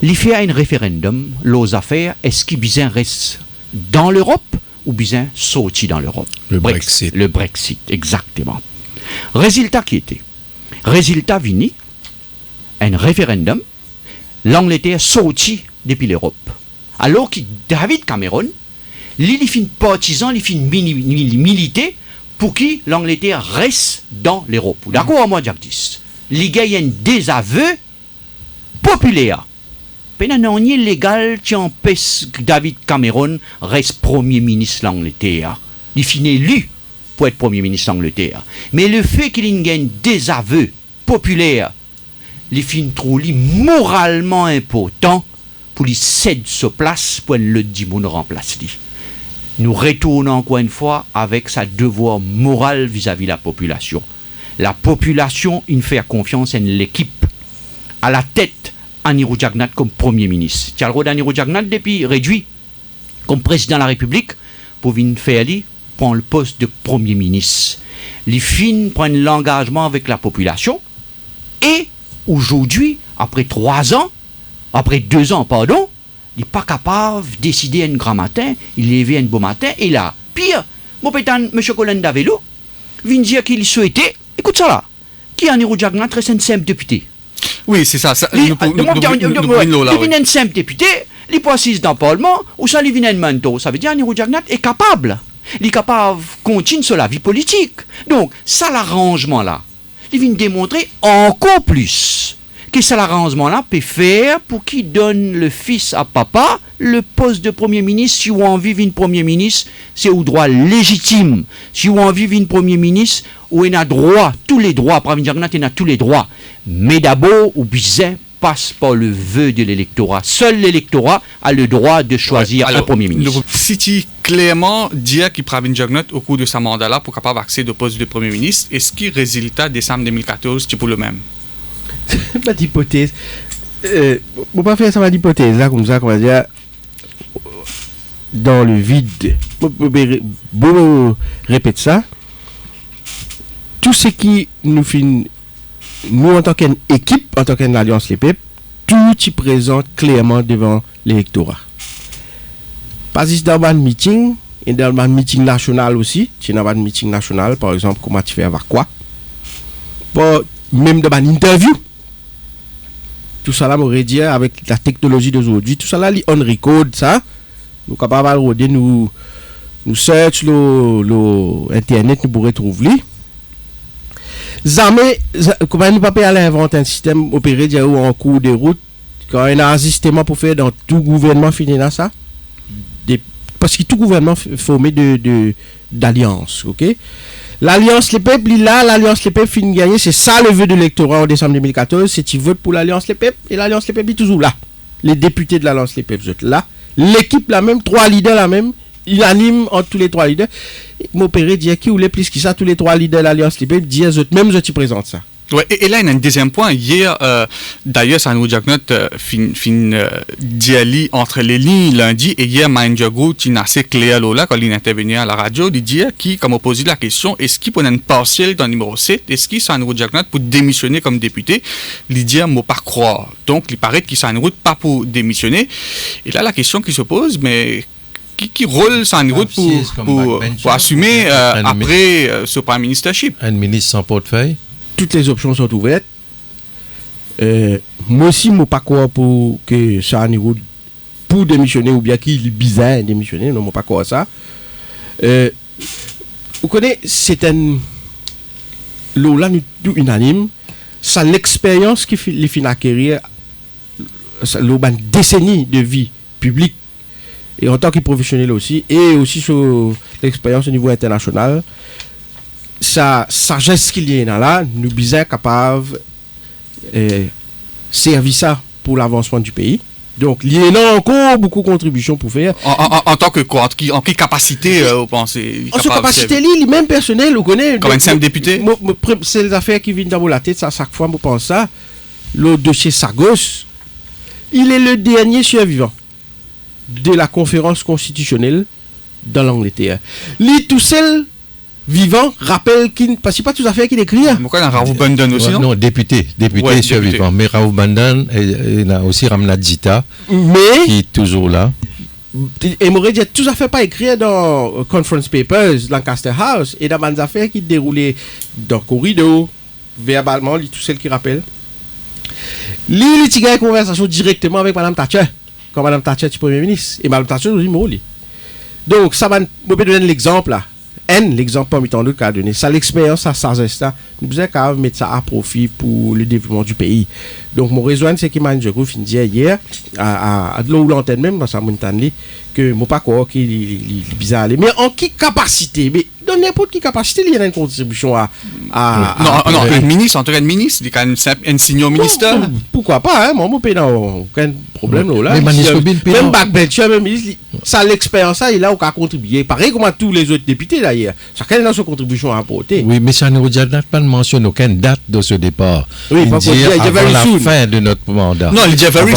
il fait un référendum, l'aux affaires, est-ce qu'il bien reste dans l'Europe ou bien sorti dans l'Europe? Le Brexit. Le Brexit, exactement. Résultat qui était? Résultat vini, un référendum, l'Angleterre sorti depuis l'Europe. Alors que David Cameron, il fait partisan, il fait militer pour que l'Angleterre reste dans l'Europe. D'accord, moi, Jacques? Il y a un désaveu populaire. Non légal qui empêche David Cameron reste premier ministre de l'Angleterre. Il finit élu pour être premier ministre de l'Angleterre. Mais le fait qu'il y ait un désaveu populaire, il finit trop moralement important pour lui céder sa place pour le dimoun remplace lui. Nous retournons encore une fois avec sa devoir moral vis-à-vis de la population. La population, il fait confiance en l'équipe. À la tête, Anirudh Jagannath comme Premier ministre. Tu as le droit d'Anirudh Jagannath depuis réduit comme président de la République pour venir faire prendre le poste de Premier ministre. Les fins prennent l'engagement avec la population et aujourd'hui, après 2 ans, pardon, il n'est pas capable de décider un grand matin, il lève un beau matin et là, pire, mon pétan, M. Colin Davelou, vient dire qu'il souhaitait, écoute ça là, qui est Anirudh Jagannath reste un simple député. Oui, c'est ça. Il vient un simple député, il précise dans le Parlement, ou ça, il vient un manteau. Ça veut dire Anirudh Jagannath est capable. Il est capable de continuer sur la vie politique. Donc, ça, l'arrangement-là, il vient démontrer encore plus que ça, l'arrangement-là, peut faire pour qu'il donne le fils à papa le poste de Premier ministre. Si vous en vivez une Premier ministre, c'est au droit légitime. Si vous en vivez une Premier ministre, où il a droit, tous les droits, Pravin Jagannath, il a tous les droits. Mais d'abord, ou bien passe par le vœu de l'électorat. Seul l'électorat a le droit de choisir un Premier ministre. Si tu clairement dire que Pravin Jagannath, au cours de sa mandat-là, pour capable accéder au poste de Premier ministre, est-ce que le résultat décembre 2014, c'est pour le même? Pas d'hypothèse. On va pas faire ça d'hypothèse, là, comme ça, qu'on va dire, dans le vide. Bon, répète ça. Tout ce qui nous fait, nous en tant qu'équipe, en tant qu'Alliance Les Peuples, tout y présente clairement devant l'électorat. Pas juste dans un meeting, et dans un meeting national aussi, si dans un meeting national, par exemple, comment tu fais avec quoi, même dans une interview. Tout ça là, m'aurait dit, avec la technologie d'aujourd'hui, tout ça là, on record ça, nous sommes capables de regarder, nous search l'internet, nous pourrons trouver. Jamais, comment nous pas aller inventer un système opéré en cours de route, quand on a un système pour faire dans tout gouvernement finir dans ça, parce que tout gouvernement formé d'alliances, ok? L'Alliance Les Peuples, l'Alliance Les Peuples finit gagner, c'est ça le vœu de l'électorat en décembre 2014, c'est tu votes pour l'Alliance Les Peuples, et l'Alliance Les Peuples est toujours là. Les députés de l'Alliance Les Peuples sont là, l'équipe la même, 3 leaders la même, il anime entre tous les 3 leaders. M'opérer dire qui ou les plus qui ça, tous les 3 leaders de l'Alliance Les Peuples, dire même je te présente ça. Ouais, et là, il y a un deuxième point. Hier, d'ailleurs, Sanro Jagnot dit entre les lignes lundi, et hier, Maïndjago, qui est assez clair là, quand il intervenait à la radio, il dit qui, comme on posé la question, est-ce qu'il peut une partielle dans le numéro 7, est-ce qu'il Sanro Jagnot pour démissionner comme député? Il dit, moi, pas croire. Donc, il paraît qu'il Sanro pas pour démissionner. Et là, la question qui se pose, mais qui rôle Sanro pour assumer après ce prime ministership? Un ministre sans portefeuille? Toutes les options sont ouvertes. Moi aussi, je ne pas croire pour que ça pour démissionner ou bien qu'il est bizarre démissionner. Non, je ne pas croire ça. Vous connaissez, c'est un. Là, nous tout unanime. Ça, l'expérience qu'il fait acquérir, une décennie de vie publique, et en tant que professionnel aussi, et aussi sur l'expérience au niveau international. Sa sagesse qu'il y a là, nous sommes capables de servir ça pour l'avancement du pays. Donc, il y a encore beaucoup de contributions pour faire. En tant que quoi? En quelle capacité, vous pensez? En sa capacité, lui-même personnel, vous connaissez. Comme un simple député? C'est les affaires qui viennent dans la tête, ça, chaque fois, je pense ça. Le dossier Sagos, il est le dernier survivant de la conférence constitutionnelle dans l'Angleterre. Lui, tout seul, vivant, rappelle parce qu'il n'y a pas tout à fait qu'il écrit. Pourquoi il y a Raouf Bandan aussi, non? Non, député survivant. Mais Raouf Bandan, il a aussi Ramna Djita, qui est toujours là. Et Moré dit tout à fait pas écrit dans Conference Papers, Lancaster House, et dans des affaires qui déroulaient dans le corridor, verbalement, tout seul qui rappelle. Il a une conversation directement avec Mme Thatcher, quand Mme Thatcher est Premier ministre, et Mme Thatcher nous dit Moré. Donc, ça va nous donner l'exemple là. L'exemple parmi tant d'autres qu'a donné. Ça, l'expérience, ça geste, nous devons quand même mettre ça à profit pour le développement du pays. Donc, mon raison, c'est qu'il m'a dit hier, à de l'eau l'antenne même, dans sa montagne, que mon pas quoi, qu'il est bizarre. Mais en quelle capacité? Mais dans n'importe quelle capacité, il y a une contribution à non, un ministre, en tout cas, un ministre, il y a un senior ministre. Pourquoi pas, hein? Moi, je n'ai aucun problème là. Même backbencher, même ministre, ça, l'expérience, il a aucun contribué. Pareil comme à tous les autres députés d'ailleurs. Chacun a sa contribution à apporter. Oui, mais ça ne pas mentionne aucune date de ce départ. Oui, il dit avant la fin de notre mandat. Non, il dit very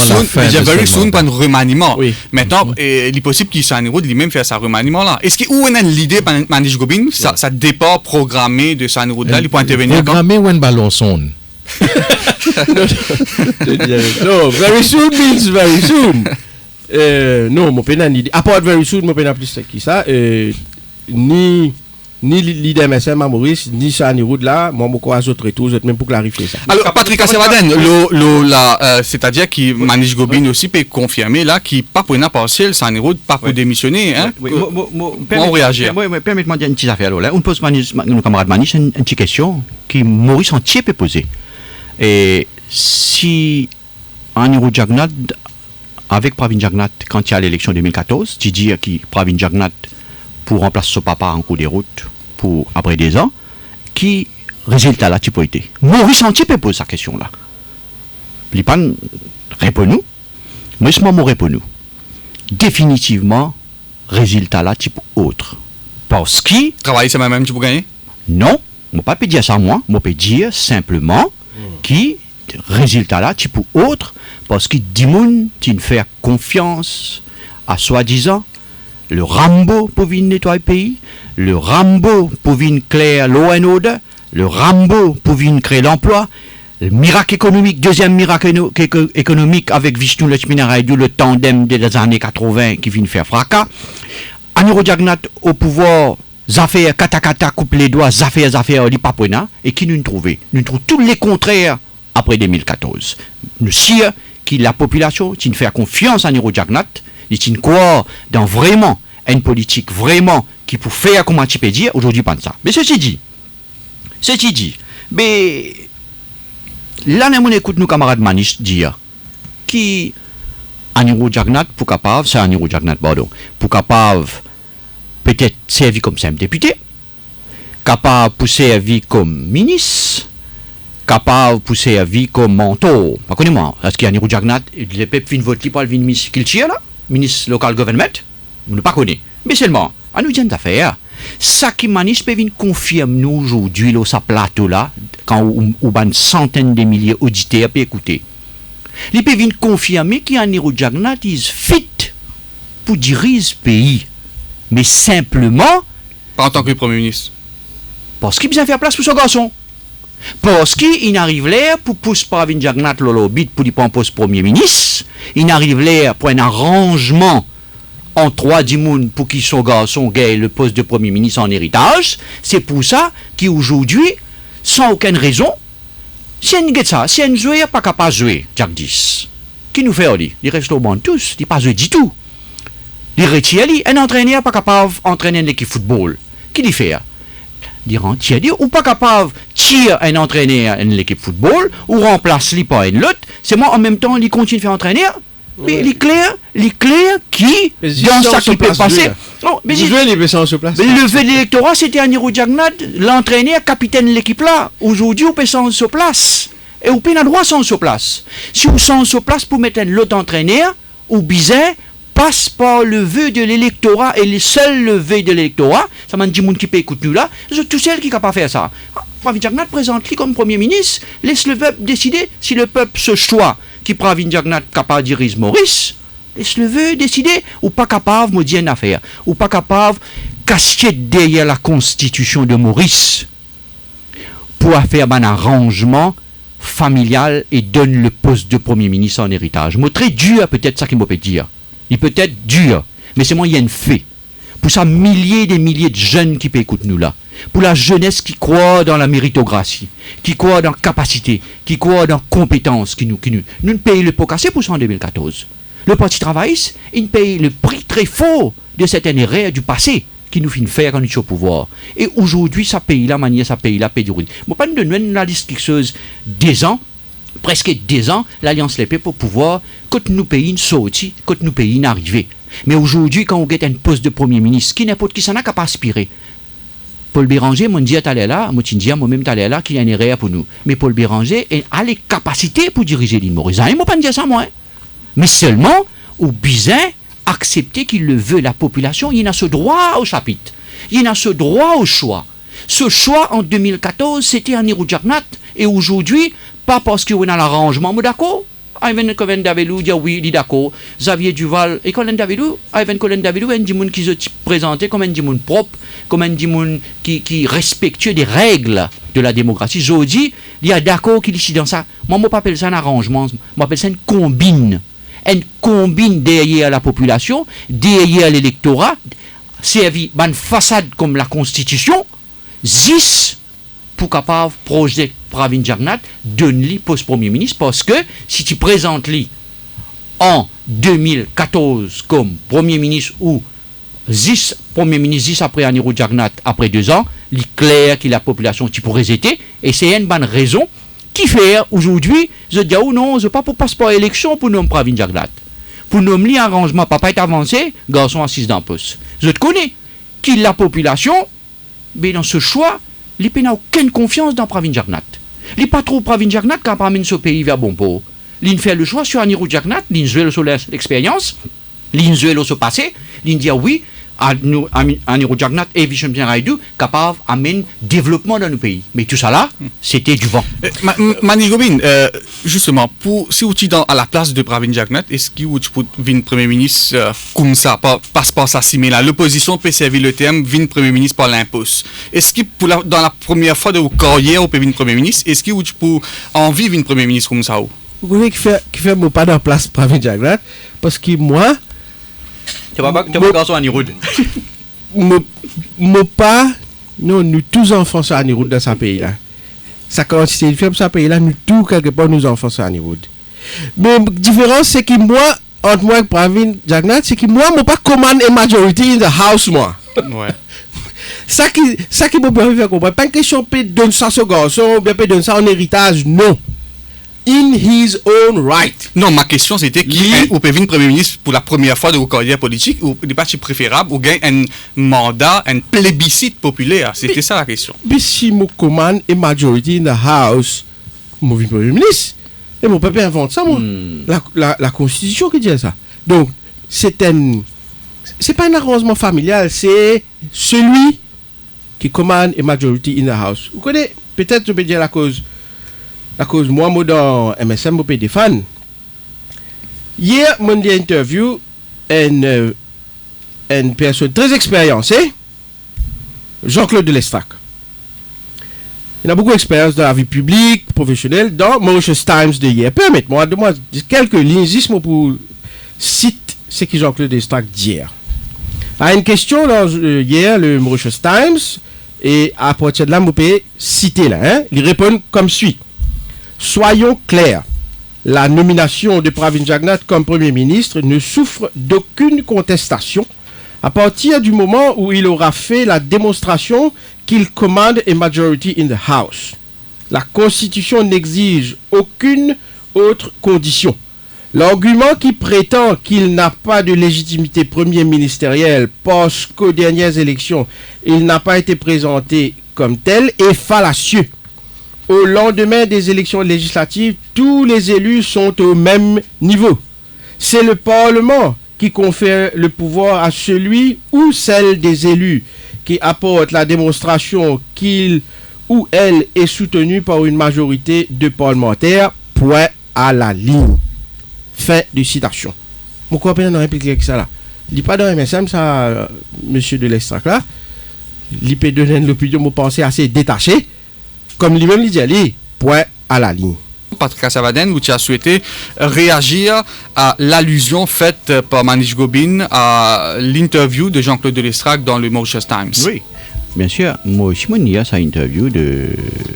soon, pas un remaniement. Maintenant, il est possible qu'il s'en lui-même faire sa remaniement là. Est-ce qu'il y a l'idée par Manish Gobin, ça départ programmé de Sanro là, il peut intervenir programmé ou un ballon sonne? No, very soon means very soon. Non, mon pénal ni à part very soon, mon pénal plus qui ça ni leader MSM Maurice ni Sanro là, moi mon autres retours même pour clarifier ça. Alors Patrick Assevaden, c'est-à-dire que Manish Gobin aussi peut confirmer là qui pas pour une partielle Sanro pas pour démissionner hein. On réagir. Permettez-moi de dire une petite affaire là. On pose nos camarades Manish une petite question qui Maurice entier peut poser. Et si Sanro Jagnot avec Pravin Jagnat quand il y a l'élection 2014, tu dis que Pravin Jagnat pour remplacer son papa en cours de route pour après 2 ans, qui résultat là tu peux être. Maurice entier peut poser sa question là. Il pas répond-nous, mais ce moment répond-nous. Définitivement, résultat là type autre. Parce que travailler c'est même tu peux gagner? Non, je ne peux pas dire ça moi, je peux dire simplement qui résultat là type autre parce que Dimoun tu ne fais confiance à soi-disant le Rambo pour venir nettoyer le pays, le Rambo pour venir créer l'eau and order, le Rambo pour venir créer l'emploi, le miracle économique, deuxième miracle économique avec Vishnu Lakshmi Raidu, le tandem des années 80 qui vient faire fracas. Sanro Jagnot au pouvoir, affaires, kata coupe les doigts, affaires, li papona, et qui nous trouve? Nous trouvons tous les contraires après 2014. Nous savons que la population, qui ne fait confiance à Sanro Jagnot, il croit dans vraiment une politique vraiment qui peut faire comment tu peux dire aujourd'hui pas de ça. Mais ceci dit, mais là on écoute nos camarades Manish dire qui Anirudh Jagannath pour capable, c'est Anirudh Jagannath, pardon, pour capable peut-être servir comme simple député, capable pour servir comme ministre, capable pour servir comme mentor. Pas connais moi, est-ce qu'il y a Anirudh Jagannath, le peuple fin vote pour le ministre qu'il tire là, ministre local government, on ne pas connaît. Mais seulement, à nous dire une affaire. Ça qui manis peut venir confirmer nous aujourd'hui là, sa plateau là, quand on a une centaine de milliers d'auditeurs peut écouter. Il peut venir confirmer qu'Anirudh Jagannath is fit pour diriger le pays. Mais simplement. Pas en tant que Premier ministre. Parce qu'il besoin faire place pour ce garçon. Parce qu'il arrive là pour pousser Pravin Jagannath l'obit pour lui prendre un poste Premier ministre. Il arrive là pour un arrangement en 3 dimoun pour qu'il son garçon gagne le poste de Premier ministre en héritage. C'est pour ça qu'aujourd'hui, sans aucune raison, si on get ça, si on joue, il pas capable de jouer, Jack 10. Qui nous fait, il reste au banc tous, il pas joué du tout. Il retire, un entraîneur pas capable d'entraîner l'équipe football. Qui lui fait? Il retire, ou pas capable de tirer un entraîneur en l'équipe football, ou remplace lui par une autre. C'est moi, en même temps, il continue de faire entraîneur. Mais les clairs qui, dans ça qui peut passer. Non, mais le fait de l'électorat, c'était Anirudh Jagannath, l'entraîneur, capitaine de l'équipe là. Aujourd'hui, on peut s'en sur place. Et on peut avoir droit sans sur place. Si on s'en sur place pour mettre l'autre entraîneur, ou bizarre, passe par le vœu de l'électorat et le seul le vœu de l'électorat, ça m'a dit, monde qui peut écouter nous là, c'est tout seul qui est capable de faire ça. Pravin Jagannath présente-lui comme Premier ministre, laisse le peuple décider si le peuple se choix qui Pravin Jagannath capable de diriger Maurice, laisse le veut décider, ou pas capable de dire une affaire, ou pas capable de cacher derrière la constitution de Maurice pour faire un arrangement familial et donne le poste de Premier ministre en héritage. Mot très dur, peut-être ça qu'il me peut dire. Il peut être dur, mais c'est moi, il y a une fait. Pour ça, milliers et des milliers de jeunes qui peuvent écouter nous là. Pour la jeunesse qui croit dans la méritocratie, qui croit dans la capacité, qui croit dans la compétence, nous ne payons le pot cassé pour ça en 2014. Le Parti travailliste, il paye le prix très fort de certaines erreurs du passé qui nous fait faire quand nous sommes au pouvoir. Et aujourd'hui, ça paye la manière, ça paye la paix du route. Je ne pas de nous la liste quelque chose des ans, presque 10 ans, l'Alliance Les Paix pour pouvoir, quand nous payons une sortie, quand nous payons une arrivée. Mais aujourd'hui, quand on get un poste de Premier ministre, qui n'importe qui s'en a qu'à pas aspirer. Paul Béranger, mon dit à là, moi-même à là, qu'il y a une erreur pour nous. Mais Paul Béranger a les capacités pour diriger l'île Maurice. Il ne m'a pas dire ça, moi. Mais seulement, au besoin, accepter qu'il le veut, la population, il a ce droit au chapitre. Il a ce droit au choix. Ce choix, en 2014, c'était Anirudh Jagannath. Et aujourd'hui, pas parce qu'on a l'arrangement, mais d'accord. Ivan Colin Davidou dit oui, il est d'accord. Xavier Duval et Colin Davidou, Ivan Colin Davidou, un dimoun qui se présentait comme un dimoun propre, comme un dimoun qui respectueux des règles de la démocratie. Je dis, il y a d'accord qu'il est ici dans ça. Moi, je ne m'appelle ça un arrangement, je m'appelle ça une combine. Une combine derrière la population, derrière l'électorat, servi une façade comme la Constitution, 10 pour capable projeter Pravin Jagannath, donne-lui poste Premier ministre, parce que si tu présentes lui en 2014 comme Premier ministre ou 10 Premier ministre 10 après Anirudh Jagannath après 2 ans, il est clair que la population qui pourrait hésiter, et c'est une bonne raison qui fait aujourd'hui, je dis oh non, je ne pas pour passer par élection pour nommer Pravin Jagannath. Pour nommer un arrangement, papa est avancé, garçon assis dans le poste. Je te connais, qui la population, mais dans ce choix, il n'a aucune confiance dans Pravin Jagannath. Il n'est pas trop Pravin Jagannath qui amène ce pays vers bon port. Il fait le choix sur Anirudh Jagannath, il joue sur l'expérience, il joue sur le passé, il dit oui, Anirudh Jagannath et Vishenbhai Raidu capables d'amener développement dans nos pays. Mais tout ça là, c'était du vent. Mani Gobin, justement, si vous êtes à la place de Pravin Jagannath, est-ce que vous pouvez venir Premier ministre comme ça, passe par ça similaire? L'opposition peut servir le terme venir Premier ministre par l'impose. Est-ce que dans la première fois de votre carrière, vous pouvez venir Premier ministre? Est-ce que vous pouvez envie de venir Premier ministre comme ça? Vous voulez qu'il fait mon pas dans la place Pravin Jagannath? Parce que moi, tu vas pas garçon Anirudh. Mon pas, nous tous enfants sur Anirudh dans ce pays-là. Ça quantité de femmes, ce pays-là, nous tous quelque part nous enfants sur Anirudh. Mais la différence, c'est que moi, entre moi et Pravin Jagannath, c'est que moi, je ne pas commande une majorité in the house, moi. Ouais. Ça qui me permet de faire comprendre. Pas une question de donner ça à ce garçon, ou bien de donner ça en héritage, non. in his own right. Non, ma question c'était qui ou peut venir Premier ministre pour la première fois de vos carrières politiques ou n'est pas préférable ou gagne un mandat, un plébiscite populaire. C'était ça la question. Mais si mon command et majority in the house, mon Premier ministre, et mon papa invente ça, moi. La Constitution qui dit ça. Donc, c'est pas un arrangement familial, c'est celui qui commande et majority in the house. Vous connaissez, peut-être je peux dire la cause, moi dans MSM, je peux défendre. Hier, mon interview une personne très expérimentée, Jean-Claude Delestrac. Il a beaucoup d'expérience dans la vie publique, professionnelle, dans Mauritius Times de hier. Permettez-moi de moi quelques lignes, juste pour citer ce que Jean-Claude Delestrac dit hier. À une question hier, le Mauritius Times, et à partir de là, vous pouvez citer là. Il répond comme suit. Soyons clairs. La nomination de Pravin Jagnat comme Premier ministre ne souffre d'aucune contestation à partir du moment où il aura fait la démonstration qu'il commande a majority in the House. La Constitution n'exige aucune autre condition. L'argument qui prétend qu'il n'a pas de légitimité premier ministérielle parce qu'aux dernières élections, il n'a pas été présenté comme tel est fallacieux. Au lendemain des élections législatives, tous les élus sont au même niveau. C'est le Parlement qui confère le pouvoir à celui ou celle des élus qui apporte la démonstration qu'il ou elle est soutenu par une majorité de parlementaires. Point à la ligne. Fin de citation. Pourquoi pas n'a répliqué avec ça là? Il n'est pas dans MSM, ça, monsieur Delestrac là. Il peut donner l'opinion, vous pensez, assez détaché. Comme lui-même il dit, allez, point à la ligne. Patrick Savaden, vous avez souhaité réagir à l'allusion faite par Manish Gobin à l'interview de Jean-Claude Delestrac dans le Mauritius Times. Oui, bien sûr. Moi aussi, il y a cette interview de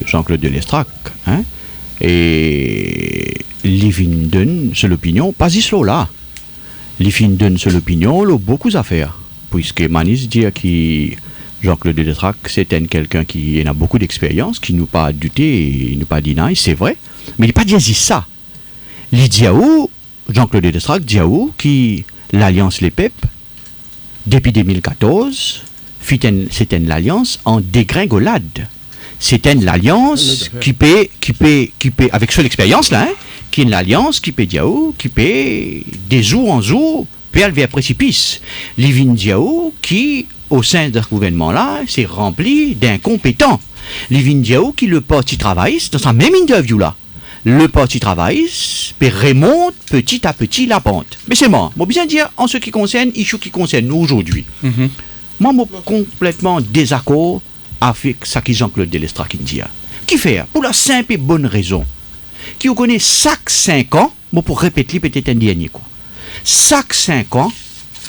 Jean-Claude Delestrac. Hein? Et Livinden, c'est l'opinion, pas ici là. Livinden, c'est l'opinion, il a beaucoup à faire. Puisque Manish dit que Jean-Claude Delestrac, c'est quelqu'un qui a beaucoup d'expérience, qui nous pas douté, il nous pas dit non, c'est vrai. Mais il n'a pas dit ça. Il dit Jean-Claude Delestrac dit qui l'alliance Les PEP, depuis 2014, c'était une alliance en dégringolade. C'était une alliance qui peut, avec seule expérience là, qui est une alliance qui peut qui peut, des jours en jour, peut aller vers précipice. Livin Diao, qui, au sein de ce gouvernement-là, s'est rempli d'incompétents. Livin Diao, qui le parti travailliste, dans sa même interview là, le parti travailliste remonte petit à petit la pente. Mais c'est moi bien dire, en ce qui concerne, issue qui concerne nous aujourd'hui, moi, je suis complètement désaccord avec ce que Jean-Claude Delestrac dit. Qui fait? Pour la simple et bonne raison. Qui vous connaît chaque 5 ans, pour répéter peut-être un dernier coup. Chaque 5 ans,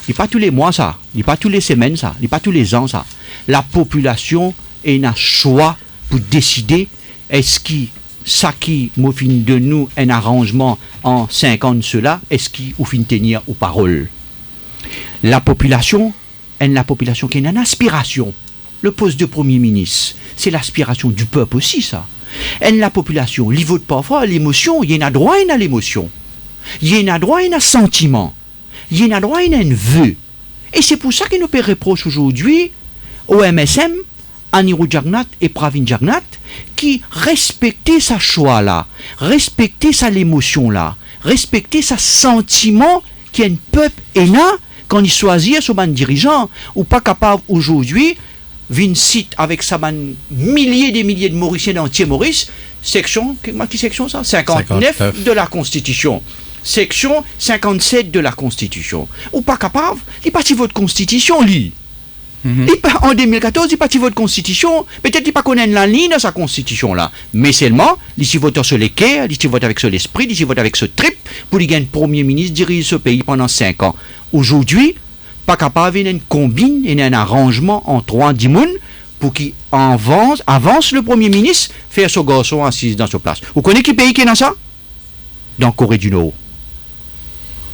il n'est pas tous les mois ça, il n'est pas tous les semaines ça, il n'est pas tous les ans ça. La population a un choix pour décider est-ce qu'il ça qui m'a fin de nous un arrangement en 5 ans de cela, est-ce qu'il ou fin tenir aux paroles. La population qui a une aspiration. Le poste de Premier ministre, c'est l'aspiration du peuple aussi, ça. Et la population, il vote parfois à l'émotion, il y a un droit à l'émotion. Il y a un droit à un sentiment. Il y a un droit à un vœu. Et c'est pour ça que nous peut reprocher aujourd'hui au MSM, Anirudh Jagnat et Pravin Jagnat, qui respectaient sa choix-là, respectaient sa l'émotion-là, respectaient sa sentiment qu'il y a un peuple énorme quand il choisit son dirigeant, ou pas capable aujourd'hui vin site avec sa milliers des milliers de Mauriciens d'entier Maurice, section, qui section ça 59 de la Constitution. Section 57 de la Constitution. Ou pas capable, il partit votre Constitution, lui. En 2014, il partit votre Constitution, peut-être qu'il pas connaît la ligne de sa Constitution là, mais seulement, il vote sur les quais, il vote avec ce l'esprit, il vote avec ce trip, pour qu'il gagne Premier ministre, dirige ce pays pendant 5 ans. Aujourd'hui, pas capable d'une combine et d'un arrangement en 3-10 mounes pour qu'il avance le Premier ministre, faire ce garçon assis dans sa place. Vous connaissez quel pays qui est dans ça? Dans Corée du Nord.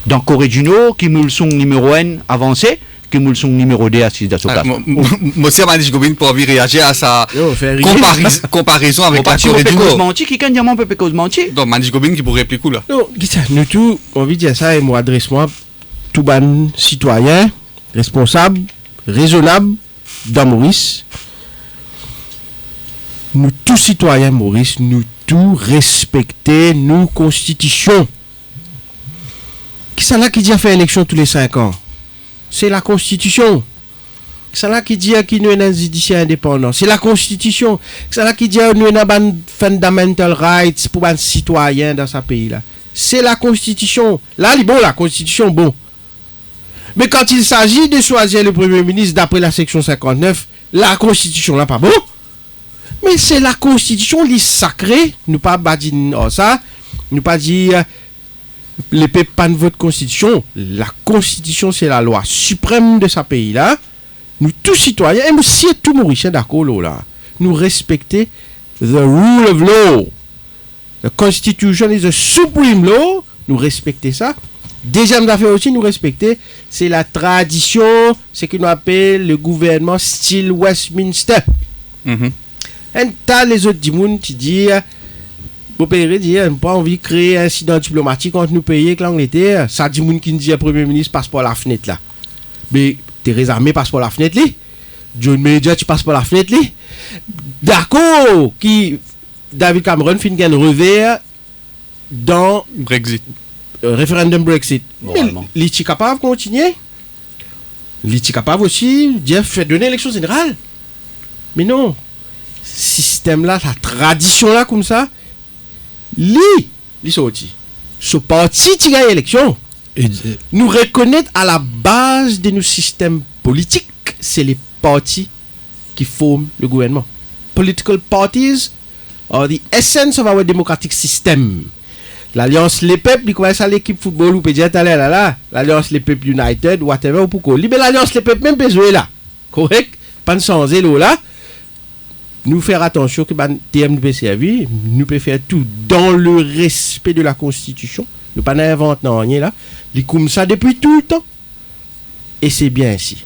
Dans Corée du Nord, Kim Il-sung numéro 1 avancé, qui moule son numéro D assise dans son place. Monsieur Manish Gobin pour réagir à sa comparaison avec la Corée du Nord. Qui can dire mon peu cause menti? Donc Manish Gobin qui pourrait répliquer là. Non, nous tous, on veut dire ça et moi adresse-moi tout ban citoyen, responsable, raisonnable dans Maurice. Nous tous citoyens Maurice, nous tous respecter nos constitutions. Qui ça là qui dit à faire élection tous les 5 ans? C'est la constitution. Qui ça là qui dit à qui nous avons un judiciaire indépendant? C'est la constitution. Qui ça là qui dit à nous avons fundamental rights pour un citoyen dans ce pays là? C'est la constitution. Là, bon, la constitution, bon. Mais quand il s'agit de choisir le premier ministre d'après la section 59, la constitution là pas bon. Mais c'est la constitution, les sacrée. Nous pas dire ça. Nous pas dire les peuples pas de votre constitution. La constitution, c'est la loi suprême de ce pays-là. Nous, tous citoyens, et nous, si tout Mauricien d'accord là, nous respecter the rule of law. The constitution is the supreme law. Nous respecter ça. Deuxième affaire aussi, nous respecter, c'est la tradition, ce que nous appelle le gouvernement style Westminster. Et t'as les autres dimoun qui disent, vous payerez dire, pas envie de créer un incident diplomatique entre nous pays et l'Angleterre. Ça dit moun qui dit le premier ministre passe par la fenêtre là. Mais Theresa May passe par la fenêtre là. John Major tu passes par la fenêtre là. D'accord, qui David Cameron fin gagne revers dans Brexit. Référendum Brexit. Mais il est capable de continuer. Il est capable aussi de faire donner l'élection générale. Mais non. Système là, la tradition là comme ça, sorti. Ce parti qui gagne l'élection, nous reconnaître à la base de nos systèmes politiques, c'est les partis qui forment le gouvernement. Political parties are the essence of our democratic system. L'Alliance Les Peuples, il commence à l'équipe football ou peut dire là, l'Alliance Les Peuples United, whatever, ou pourquoi. Mais l'Alliance Les Peuples même peut jouer là. Correct? Pas de changer là. Nous faire attention que TM nous peut servir, nous peut faire tout dans le respect de la Constitution. Nous pas inventer rien là. Les comme ça depuis tout le temps. Et c'est bien ainsi.